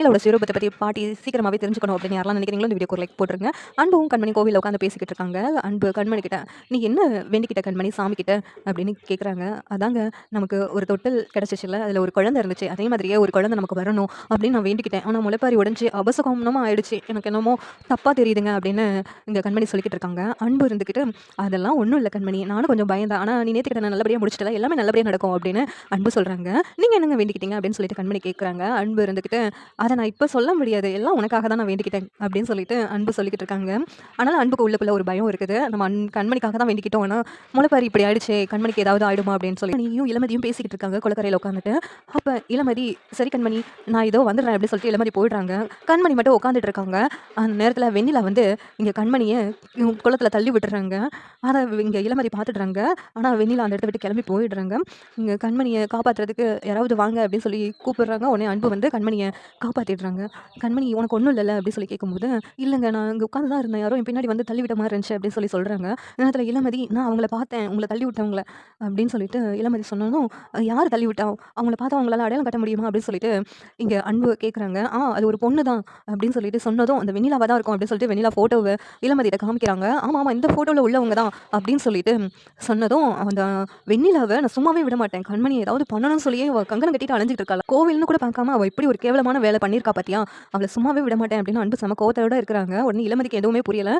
கோவிலோட சிறப்பத்தை பத்தி பாட்டி சீக்கிரமாவே தெரிஞ்சுக்கணும் அப்படின்னு யாரெல்லாம் நினைக்கிறீங்களோ இந்த வீடியோக்கு ஒரு லைக் போட்டுருங்க. அன்பும் கண்மணி கோவில்ல உட்காந்து பேசிக்கிட்டு இருக்காங்க. அன்பு கண்மணி கிட்ட, "நீ என்ன வேண்டிக்கிட்ட கண்மணி சாமி கிட்ட?" அப்படின்னு கேட்குறாங்க. "அதாங்க நமக்கு ஒரு தொட்டில் கிடைச்சிச்சுல்ல, அதில ஒரு குழந்தை இருந்துச்சு. அதே மாதிரியே ஒரு குழந்தை நமக்கு வரணும் அப்படின்னு நான் வேண்டிக்கிட்டேன். ஆனா முளைப்பாரி உடைஞ்சு அபசகுனமா ஆயிடுச்சு. எனக்கு என்னமோ தப்பா தெரியுதுங்க." அப்படின்னு இந்த கண்மணி சொல்லிக்கிட்டு இருக்காங்க. அன்பு இருந்துக்கிட்டு, "அதெல்லாம் ஒண்ணும் இல்ல கண்மணி. நானும் கொஞ்சம் பயந்தேன். ஆனா நீ நேத்துக்கிட்ட நான் நல்லபடியா முடிச்சுட்டல. எல்லாமே நல்லபடியா நடக்கும்." அப்படின்னு அன்பு சொல்றாங்க. "நீங்க என்னங்க வேண்டிக்கிட்டீங்க?" அப்படின்னு சொல்லிட்டு கண்மணி கேட்குறாங்க. அன்பு இருந்துக்கிட்டு, "அத நான் இப்ப சொல்ல முடியாது. எல்லாம் உனக்காக தான் நான் வேண்டிக்கிட்டேன்." அப்படின்னு சொல்லிட்டு அன்பு சொல்லிக்கிட்டு இருக்காங்க. ஆனாலும் அன்புக்கு உள்ளுக்குள்ள ஒரு பயம் இருக்குது. நம்ம கண்மணிக்காக தான் வேண்டிக்கிட்டோம். ஆனா முளைப்பாரி இப்படி ஆயிடுச்சே, கண்மணிக்கு ஏதாவது ஆயிடுமா அப்படின்னு சொல்லி நீயும் இளமதியும் பேசிக்கிட்டு இருக்காங்க கொல்லைக்கரையில உட்காந்துட்டு. அப்ப இளமதி, "சரி கண்மணி, நான் இதோ வந்துடுறேன்." அப்படின்னு சொல்லிட்டு இளமதி போயிடுறாங்க. கண்மணி மட்டும் உட்காந்துட்டு இருக்காங்க. அந்த நேரத்துல வெண்ணிலா வந்து இங்க கண்மணிய குளத்துல தள்ளி விட்டுறாங்க. அத இங்க இளமதி பார்த்துடுறாங்க. ஆனா வெண்ணிலா அந்த இடத்த விட்டு கிளம்பி போயிடுறாங்க. இங்க கண்மணிய காப்பாத்துறதுக்கு யாராவது வாங்க அப்படின்னு சொல்லி கூப்பிடுறாங்க. உடனே அன்பு வந்து கண்மணிய காப்பாத்திடுறாங்க. "கண்மணி உனக்கு ஒண்ணும் இல்லல்ல?" அப்படி சொல்லி கேட்கும்போது, "இல்லங்க, நான் இங்க உட்கார்ந்து தான் இருந்தேன். யாரோ என் பின்னாடி வந்து தள்ளி விட்ட மாரி இருந்துச்சு." அப்படின்னு சொல்லி சொல்றாங்க. நேரத்துல இளமதி, "நான் அவங்கள பார்த்தேன். உங்கள தள்ளி விட்டவங்கள." அப்படின்னு சொல்லிட்டு இளமதி சொன்னதும், "யார் தள்ளி விட்டா? அவங்கள பார்த்தா அவங்களால அடையாளம் காட்ட முடியுமா?" அப்படின்னு சொல்லிட்டு இங்க அன்பு கேட்குறாங்க. அது ஒரு பொண்ணு தான்." அப்படின்னு சொல்லிட்டு சொன்னதும், "அந்த வெண்ணிலாவா தான் இருக்கும்." அப்படின்னு சொல்லிட்டு வெண்ணிலா ஃபோட்டோவ இளமதிட்ட காமிக்கிறாங்க. "ஆமா, ஆமா, இந்த ஃபோட்டோல உள்ளவங்க தான்." அப்படின்னு சொல்லிட்டு சொன்னதும், அந்த வெண்ணிலாவ நான் சும்மாவே விட மாட்டேன். கண்மணி ஏதாவது பண்ணணும்னு சொல்லியே அவ கங்கணம் கட்டிட்டு அலைஞ்சுட்டு இருக்காளா. கோவில்னு கூட பார்க்காம அவ இப்படி ஒரு கேவலமான வேலை பண்ணியிருக்கா பாத்தியா? அவள சும்மாவே விட மாட்டேன் அப்படின்னு அன்பு செம கோவத்தோட இருக்கிறாங்க. உடனே இளமதிக்கு எதுவுமே புரியல.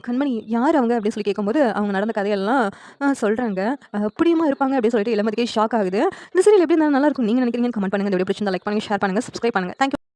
கண்மணி யார் அவங்க அப்படின்னு சொல்லி கேட்கும்போது, அவங்க நடந்த கதையெல்லாம் சொல்றாங்க. அப்படியுமா இருப்பாங்க அப்படின்னு சொல்லிட்டு இளமதிக்கே ஷாக் ஆகுது. இந்த சீரியல் எப்படி இருந்தாலும் நல்லா இருக்கும் நீங்க நினைக்கிறீங்கன்னு கமெண்ட் பண்ணுங்க. இந்த வீடியோ பிடிச்சிருந்தா லைக் பண்ணுங்க, ஷேர் பண்ணுங்க, சப்ஸ்கிரைப் பண்ணுங்க. Thank you.